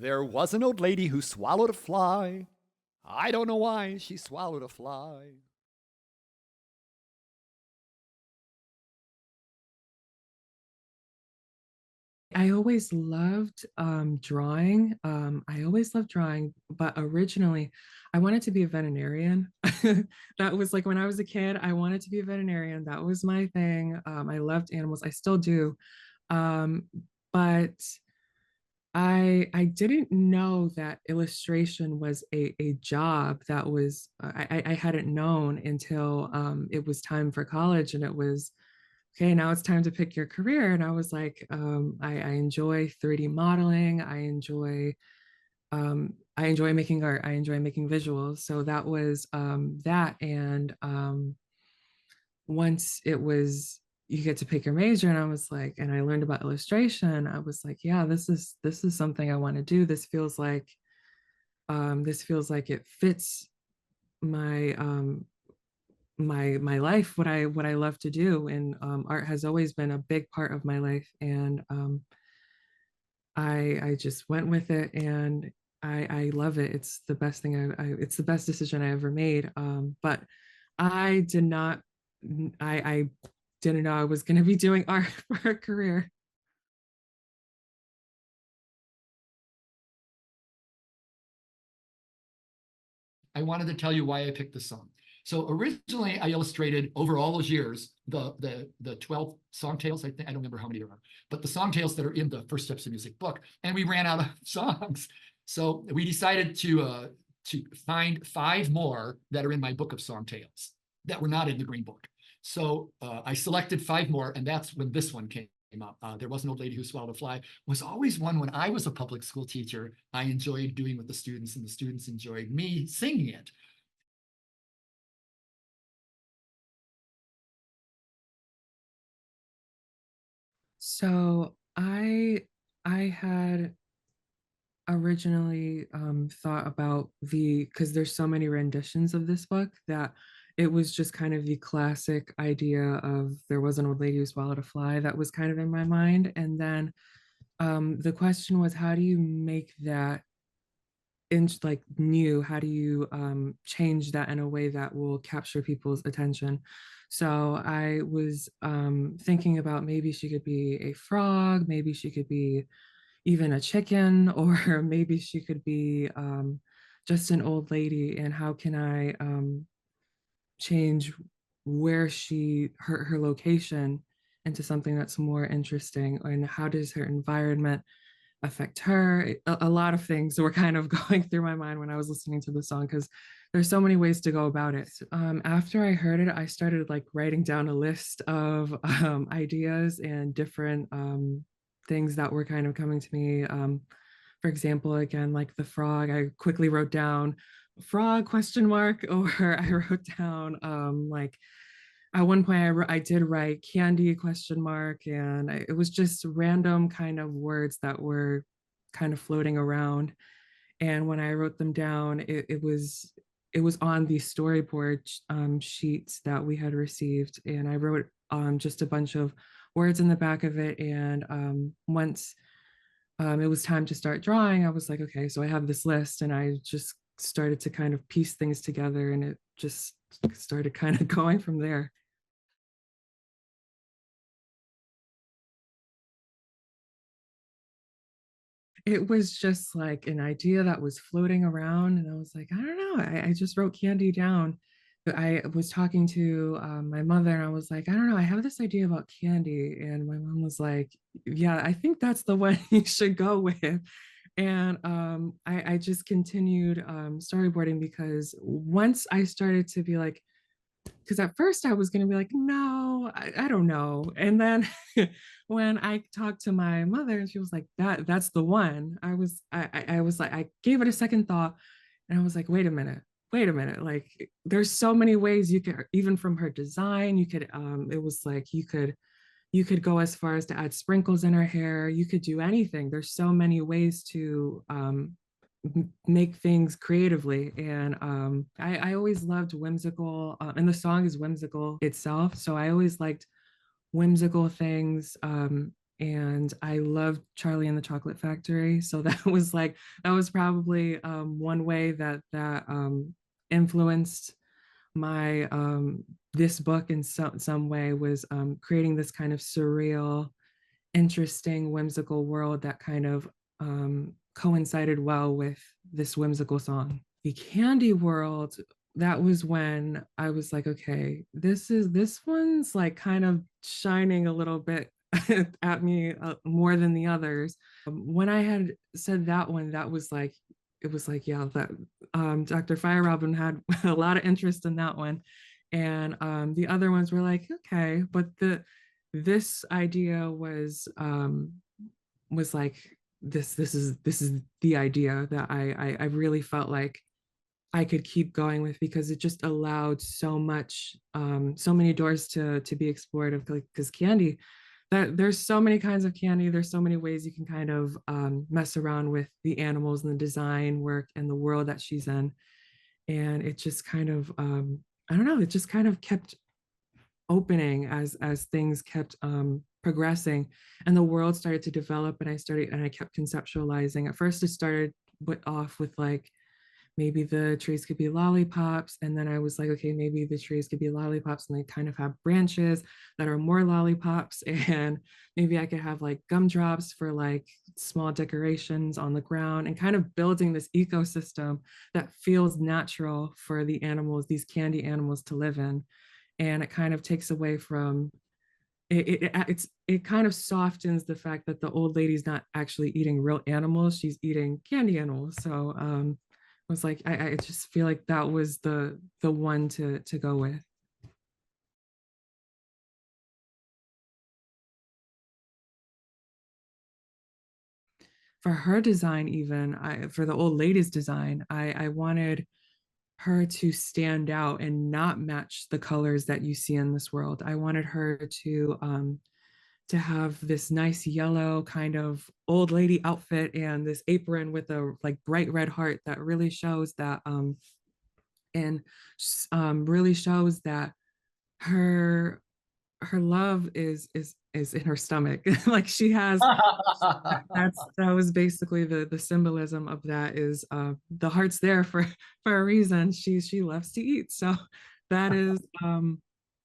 There was an old lady who swallowed a fly. I don't know why she swallowed a fly. I always loved drawing. I always loved drawing, but originally I wanted to be a veterinarian. That was like when I was a kid, I wanted to be a veterinarian. That was my thing. I loved animals. I still do. Um, but I didn't know that illustration was a job that was I hadn't known until it was time for college, and it was okay, now it's time to pick your career. And I was like, I enjoy 3D modeling. I enjoy making art. I enjoy making visuals. So that was that. And once it was, you get to pick your major, and I was like, and I learned about illustration. I was like, yeah, this is something I want to do. This feels like it fits my my life, what I love to do, and art has always been a big part of my life, and I just went with it, and I love it. It's the best thing it's the best decision I ever made. But I did not I didn't know I was going to be doing art for a career. I wanted to tell you why I picked this song. So originally, I illustrated over all those years the 12 song tales. I think I don't remember how many there are, but the song tales that are in the First Steps of Music book, and we ran out of songs. So we decided to find 5 more that are in my book of song tales that were not in the Green Book. So I selected 5 more, and that's when this one came up. There was an old lady who swallowed a fly. Was always one when I was a public school teacher. I enjoyed doing with the students, and the students enjoyed me singing it. So I had originally thought about because there's so many renditions of this book that it was just kind of the classic idea of there was an old lady who swallowed a fly that was kind of in my mind. And then the question was, how do you make that in like new? How do you change that in a way that will capture people's attention? So I was thinking about maybe she could be a frog, maybe she could be even a chicken, or maybe she could be just an old lady. And how can I change where her location into something that's more interesting? And how does her environment affect her? A lot of things were kind of going through my mind when I was listening to the song, because there's so many ways to go about it. After I heard it, I started like writing down a list of ideas and different things that were kind of coming to me. For example, again, like the frog, I quickly wrote down frog question mark, or I wrote down like at one point I did write candy question mark, and it was just random kind of words that were kind of floating around. And when I wrote them down, it was on the storyboard sheets that we had received, and I wrote just a bunch of words in the back of it. And once it was time to start drawing, I was like, okay, so I have this list, and I just started to kind of piece things together, and it just started kind of going from there. It was just like an idea that was floating around, and I was like, I don't know, I just wrote candy down. But I was talking to my mother, and I was like, I don't know, I have this idea about candy. And my mom was like, yeah, I think that's the one you should go with. And I just continued storyboarding, because once I started to be like, because at first I was going to be like, no, I don't know. And then when I talked to my mother, and she was like, that's the one. I was like, I gave it a second thought, and I was like, wait a minute. Like, there's so many ways you could, even from her design, you could, it was like, you could go as far as to add sprinkles in her hair. You could do anything. There's so many ways to make things creatively. And I always loved whimsical, and the song is whimsical itself. So I always liked whimsical things. and I loved Charlie and the Chocolate Factory. So that was like, that was probably one way that influenced my this book in some way, was creating this kind of surreal, interesting, whimsical world that kind of coincided well with this whimsical song. The candy world, that was when I was like, okay, this one's like kind of shining a little bit at me more than the others. When I had said that one, that was like, it was like, yeah, that Dr. Feierabend had a lot of interest in that one. And the other ones were like, okay, but this idea was like, this is the idea that I really felt like I could keep going with, because it just allowed so much, so many doors to be explored. Of, because candy, that there's so many kinds of candy, there's so many ways you can kind of mess around with the animals and the design work and the world that she's in. And it just kind of I don't know, it just kind of kept opening as things kept progressing, and the world started to develop, and I kept conceptualizing. At first it started off with like, maybe the trees could be lollipops, and then I was like, okay, maybe the trees could be lollipops and they kind of have branches that are more lollipops, and maybe I could have like gumdrops for like small decorations on the ground, and kind of building this ecosystem that feels natural for the animals, these candy animals, to live in. And it kind of takes away from it kind of softens the fact that the old lady's not actually eating real animals, she's eating candy animals. So I was like, I just feel like that was the one to go with. For her design, even for the old lady's design, I wanted her to stand out and not match the colors that you see in this world. I wanted her to have this nice yellow kind of old lady outfit and this apron with a like bright red heart that really shows that and really shows that her her love is in her stomach. Like she has, that was basically the symbolism of that, is the heart's there for a reason. She loves to eat. So that is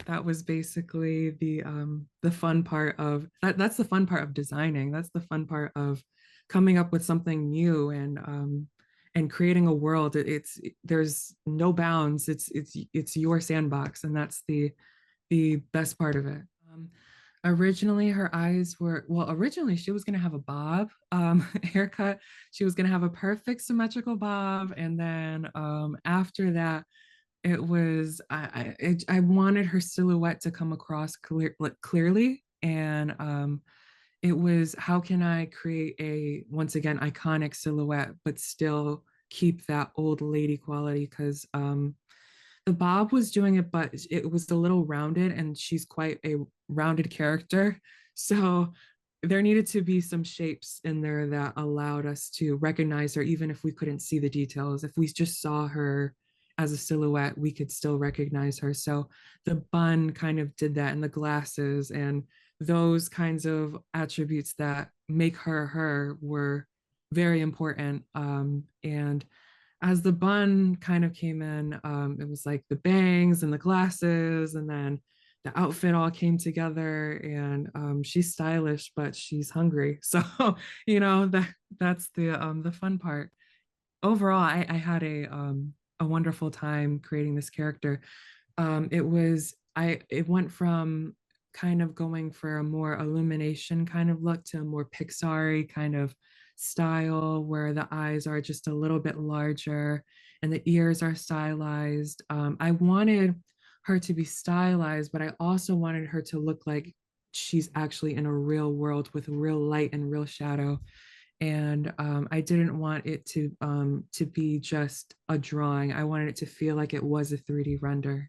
that was basically the fun part of that. That's the fun part of designing. That's the fun part of coming up with something new and creating a world. It's there's no bounds. It's your sandbox, and that's the best part of it. Originally, her eyes were, well, originally she was going to have a bob haircut. She was going to have a perfect symmetrical bob. And then after that, it was, I wanted her silhouette to come across clearly. And it was, how can I create a, once again, iconic silhouette, but still keep that old lady quality? Because the Bob was doing it, but it was a little rounded, and she's quite a rounded character. So there needed to be some shapes in there that allowed us to recognize her, even if we couldn't see the details. If we just saw her as a silhouette, we could still recognize her. So the bun kind of did that, and the glasses and those kinds of attributes that make her her were very important. And as the bun kind of came in, it was like the bangs and the glasses, and then the outfit all came together. And she's stylish, but she's hungry. So that's the fun part. Overall, I had a wonderful time creating this character. It went from kind of going for a more illumination kind of look to a more Pixar-y kind of style, where the eyes are just a little bit larger and the ears are stylized. I wanted her to be stylized, but I also wanted her to look like she's actually in a real world with real light and real shadow. And I didn't want it to be just a drawing. I wanted it to feel like it was a 3D render.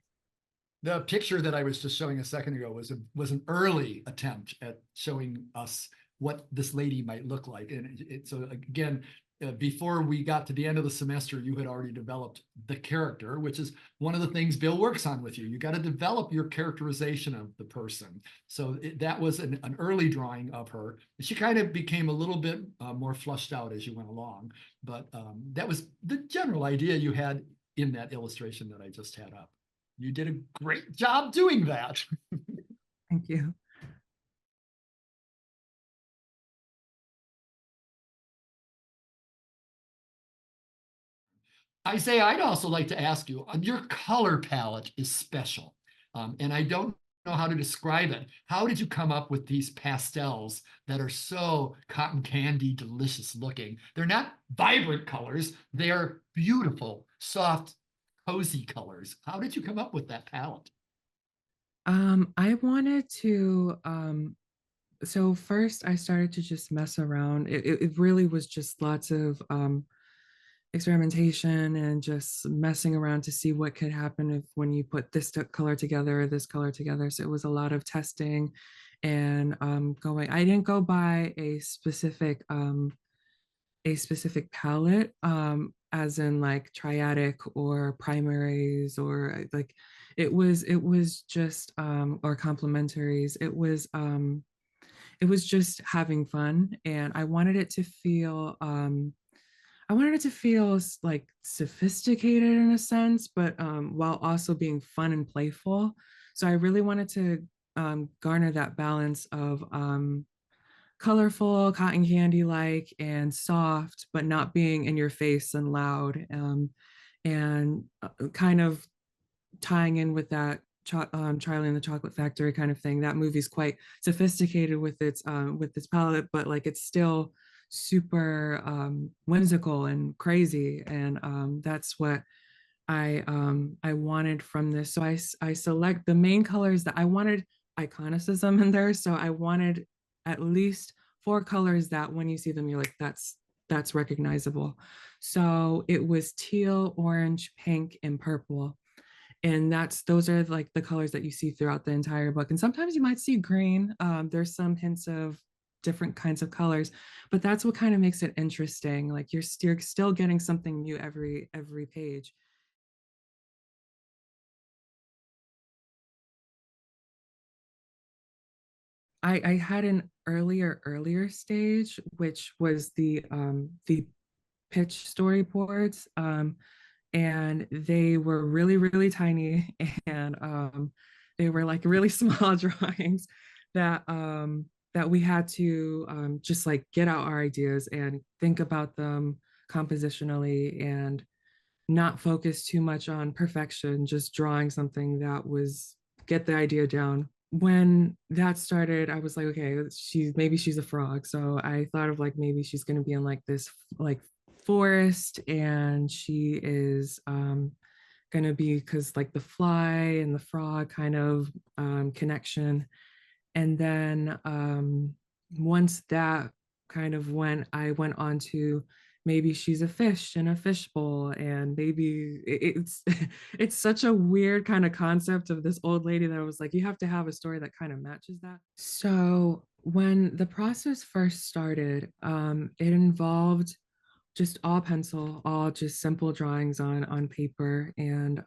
The picture that I was just showing a second ago was an early attempt at showing us what this lady might look like. And so again, before we got to the end of the semester, you had already developed the character, which is one of the things Bill works on with you. You got to develop your characterization of the person. So that was an early drawing of her. She kind of became a little bit more flushed out as you went along, but that was the general idea you had in that illustration that I just had up. You did a great job doing that. Thank you. Isiah, I'd also like to ask you, your color palette is special, and I don't know how to describe it. How did you come up with these pastels that are so cotton candy delicious looking? They're not vibrant colors, they are beautiful, soft, cozy colors. How did you come up with that palette? I wanted to, so first I started to just mess around. It really was just lots of experimentation and just messing around to see what could happen if when you put this color together, this color together. So it was a lot of testing and going. I didn't go by a specific palette, as in like triadic or primaries or like it was just or complementaries. It was just having fun, and I wanted it to feel like sophisticated in a sense, but while also being fun and playful. So I really wanted to garner that balance of colorful, cotton candy like, and soft, but not being in your face and loud. And kind of tying in with that Charlie and the Chocolate Factory kind of thing. That movie's quite sophisticated with its palette, but like it's still super whimsical and crazy, and that's what I wanted from this. So I select the main colors that I wanted iconicism in there. So I wanted at least 4 colors that when you see them, you're like, that's recognizable. So it was teal, orange, pink, and purple. And those are like the colors that you see throughout the entire book. And sometimes you might see green. There's some hints of different kinds of colors, but that's what kind of makes it interesting. Like you're still getting something new every page. I had an earlier stage, which was the pitch storyboards, and they were really tiny, and they were like really small drawings that we had to just like get out our ideas and think about them compositionally and not focus too much on perfection, just drawing something that was get the idea down. When that started, I was like, okay, maybe she's a frog. So I thought of like maybe she's gonna be in like this like forest, and she is gonna be because like the fly and the frog kind of connection. And then once that kind of I went on to maybe she's a fish in a fishbowl, and maybe it's it's such a weird kind of concept of this old lady that I was like, you have to have a story that kind of matches that. So when the process first started, it involved just all pencil, all just simple drawings on paper, and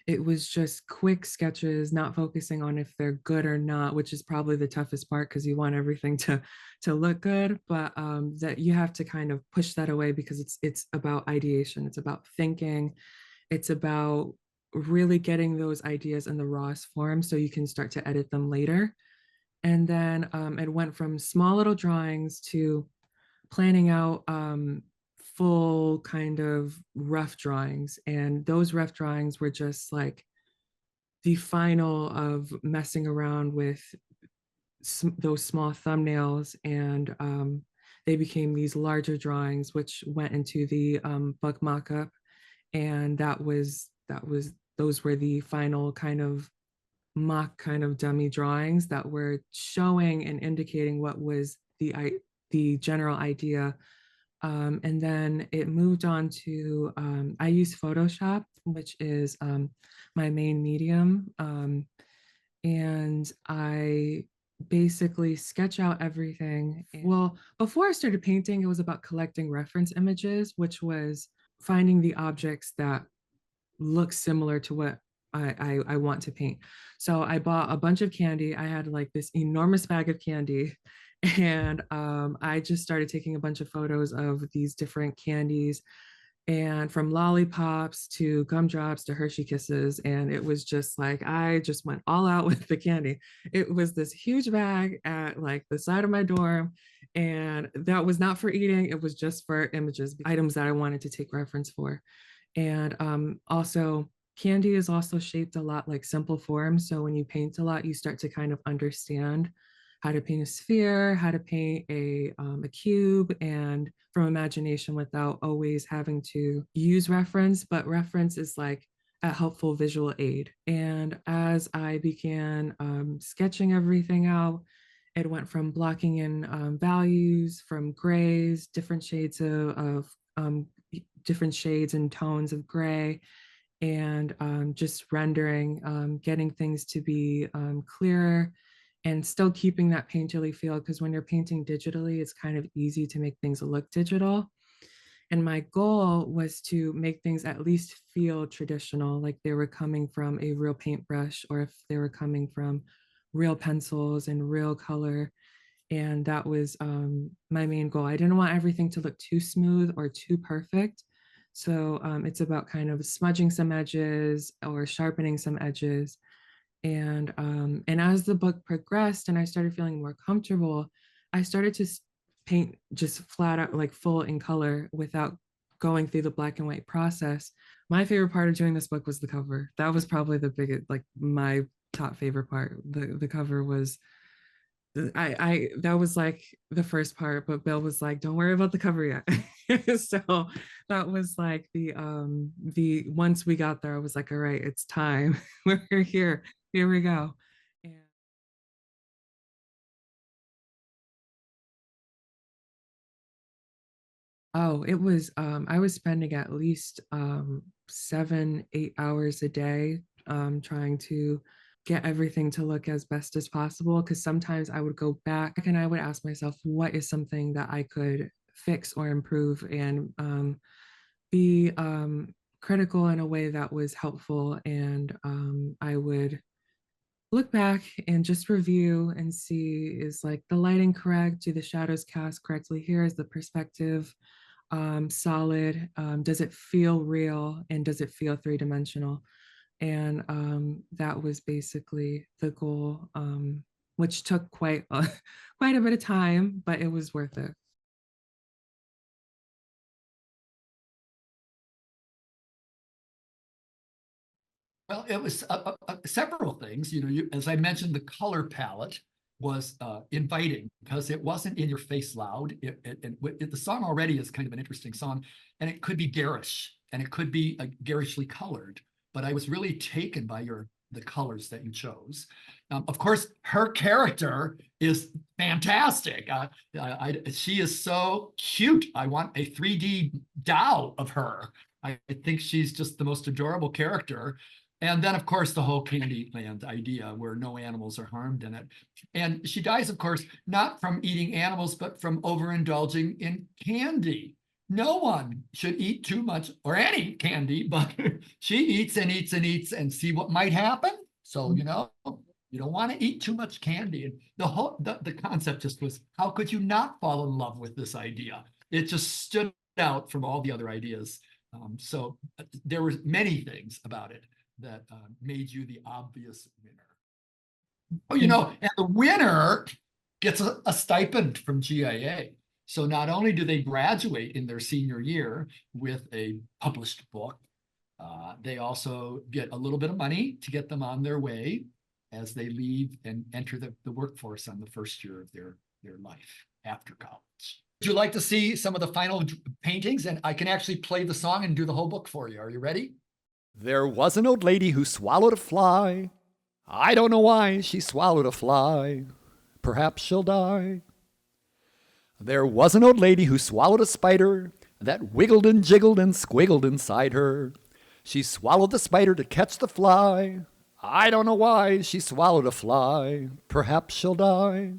it was just quick sketches, not focusing on if they're good or not, which is probably the toughest part because you want everything to look good, but that you have to kind of push that away because it's about ideation, it's about thinking, it's about really getting those ideas in the rawest form so you can start to edit them later. And then it went from small little drawings to planning out full kind of rough drawings. And those rough drawings were just like the final of messing around with those small thumbnails. And they became these larger drawings, which went into the book mock-up. And those were the final kind of mock kind of dummy drawings that were showing and indicating what was the general idea. And then it moved on to, I use Photoshop, which is my main medium. And I basically sketch out everything. Well, before I started painting, it was about collecting reference images, which was finding the objects that look similar to what I want to paint. So I bought a bunch of candy. I had like this enormous bag of candy. And I just started taking a bunch of photos of these different candies, and from lollipops to gumdrops to Hershey Kisses. And it was just like, I just went all out with the candy. It was this huge bag at like the side of my dorm. And that was not for eating, it was just for images, items that I wanted to take reference for. And also, candy is also shaped a lot like simple forms. So when you paint a lot, you start to kind of understand how to paint a sphere, how to paint a cube, and from imagination without always having to use reference. But reference is like a helpful visual aid. And as I began sketching everything out, it went from blocking in values, from grays, different shades of different shades and tones of gray, and just rendering, getting things to be clearer and still keeping that painterly feel. Because when you're painting digitally, it's kind of easy to make things look digital. And my goal was to make things at least feel traditional, like they were coming from a real paintbrush, or if they were coming from real pencils and real color. And that was my main goal. I didn't want everything to look too smooth or too perfect. So it's about kind of smudging some edges or sharpening some edges. And as the book progressed and I started feeling more comfortable, I started to paint just flat out, like full in color, without going through the black and white process. My favorite part of doing this book was the cover. That was probably the biggest, like my top favorite part. The cover was, I that was like the first part, but Bill was like, "Don't worry about the cover yet." So that was like the once we got there, I was like, "All right, it's time. We're here. Here we go." And oh, it was I was spending at least 7, 8 hours a day trying to get everything to look as best as possible. Because sometimes I would go back and I would ask myself, what is something that I could fix or improve, and be critical in a way that was helpful. And I would look back and just review and see, is like the lighting correct? Do the shadows cast correctly here? Is the perspective solid? Does it feel real? And does it feel three-dimensional? And that was basically the goal, which took quite a, quite a bit of time, but it was worth it. Well, it was several things. As I mentioned, the color palette was inviting because it wasn't in your face loud. The song already is kind of an interesting song, and it could be garish and it could be garishly colored. But I was really taken by the colors that you chose. Of course, her character is fantastic. She is so cute. I want a 3D doll of her. I think she's just the most adorable character. And then, of course, the whole Candyland idea where no animals are harmed in it. And she dies, of course, not from eating animals, but from overindulging in candy. No one should eat too much or any candy, but she eats and eats and eats and see what might happen. So, you don't want to eat too much candy. And the concept just was, how could you not fall in love with this idea? It just stood out from all the other ideas. So there were many things about it that made you the obvious winner. Oh, and the winner gets a stipend from GIA. So not only do they graduate in their senior year with a published book, they also get a little bit of money to get them on their way as they leave and enter the workforce on the first year of their life after college. Would you like to see some of the final paintings? And I can actually play the song and do the whole book for you. Are you ready? There was an old lady who swallowed a fly. I don't know why she swallowed a fly. Perhaps she'll die. There was an old lady who swallowed a spider that wiggled and jiggled and squiggled inside her. She swallowed the spider to catch the fly. I don't know why she swallowed a fly. Perhaps she'll die.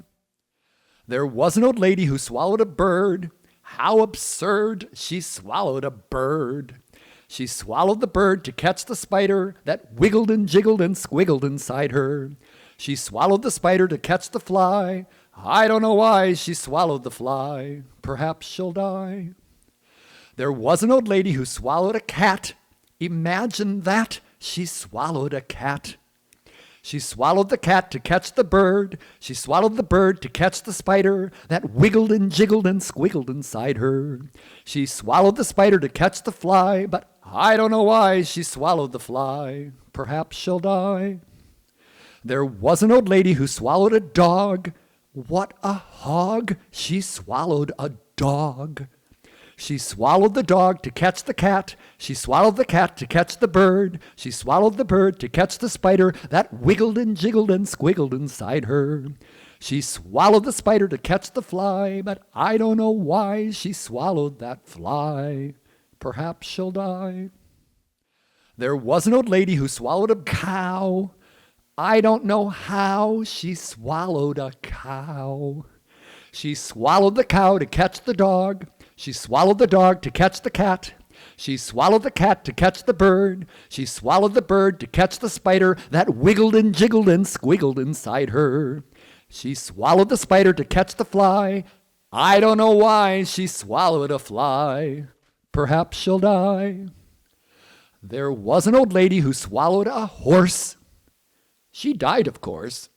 There was an old lady who swallowed a bird. How absurd! She swallowed a bird. She swallowed the bird to catch the spider that wiggled and jiggled and squiggled inside her. She swallowed the spider to catch the fly. I don't know why she swallowed the fly. Perhaps she'll die. There was an old lady who swallowed a cat. Imagine that! She swallowed a cat. She swallowed the cat to catch the bird. She swallowed the bird to catch the spider that wiggled and jiggled and squiggled inside her. She swallowed the spider to catch the fly, but I don't know why she swallowed the fly. Perhaps she'll die. There was an old lady who swallowed a dog. What a hog! She swallowed a dog. She swallowed the dog to catch the cat. She swallowed the cat to catch the bird. She swallowed the bird to catch the spider that wiggled and jiggled and squiggled inside her. She swallowed the spider to catch the fly, but I don't know why she swallowed that fly. Perhaps she'll die. There was an old lady who swallowed a cow. I don't know how she swallowed a cow. She swallowed the cow to catch the dog. She swallowed the dog to catch the cat. She swallowed the cat to catch the bird. She swallowed the bird to catch the spider that wiggled and jiggled and squiggled inside her. She swallowed the spider to catch the fly. I don't know why she swallowed a fly. Perhaps she'll die. There was an old lady who swallowed a horse. She died, of course.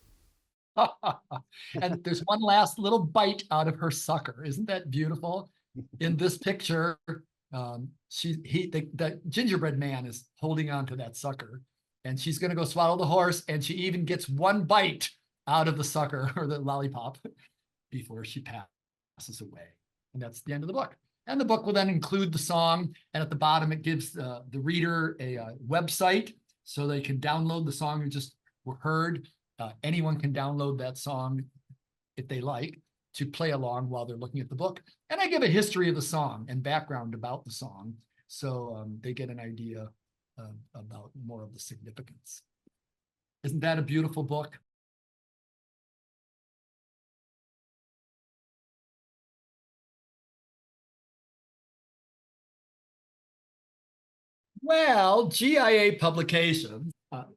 And there's one last little bite out of her sucker. Isn't that beautiful? In this picture, the gingerbread man is holding on to that sucker, and she's going to go swallow the horse, and she even gets one bite out of the sucker or the lollipop before she passes away. And that's the end of the book. And the book will then include the song, and at the bottom it gives the reader a website so they can download the song you just heard. Anyone can download that song if they like to play along while they're looking at the book. And I give a history of the song and background about the song, so they get an idea about more of the significance. Isn't that a beautiful book? Well, GIA Publications,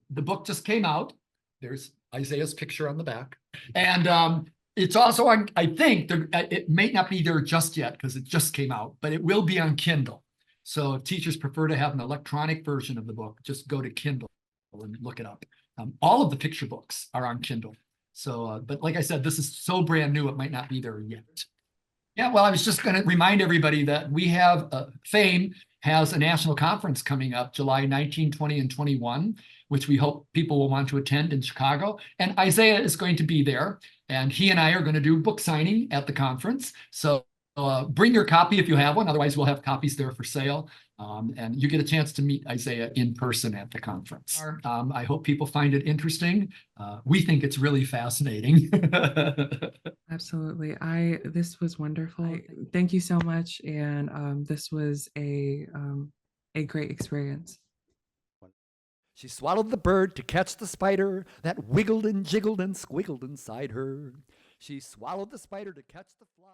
the book just came out. There's Isaiah's picture on the back. And it's also on, I think, it may not be there just yet because it just came out, but it will be on Kindle. So if teachers prefer to have an electronic version of the book, just go to Kindle and look it up. All of the picture books are on Kindle. So, but like I said, this is so brand new, it might not be there yet. Yeah, well, I was just going to remind everybody that we have FAME has a national conference coming up July 19, 20, and 21, which we hope people will want to attend in Chicago. And Isaiah is going to be there, and he and I are going to do book signing at the conference. So bring your copy if you have one. Otherwise, we'll have copies there for sale. And you get a chance to meet Isaiah in person at the conference. I hope people find it interesting. We think it's really fascinating. Absolutely. This was wonderful. Thank you so much. And this was a great experience. She swallowed the bird to catch the spider that wiggled and jiggled and squiggled inside her. She swallowed the spider to catch the fly.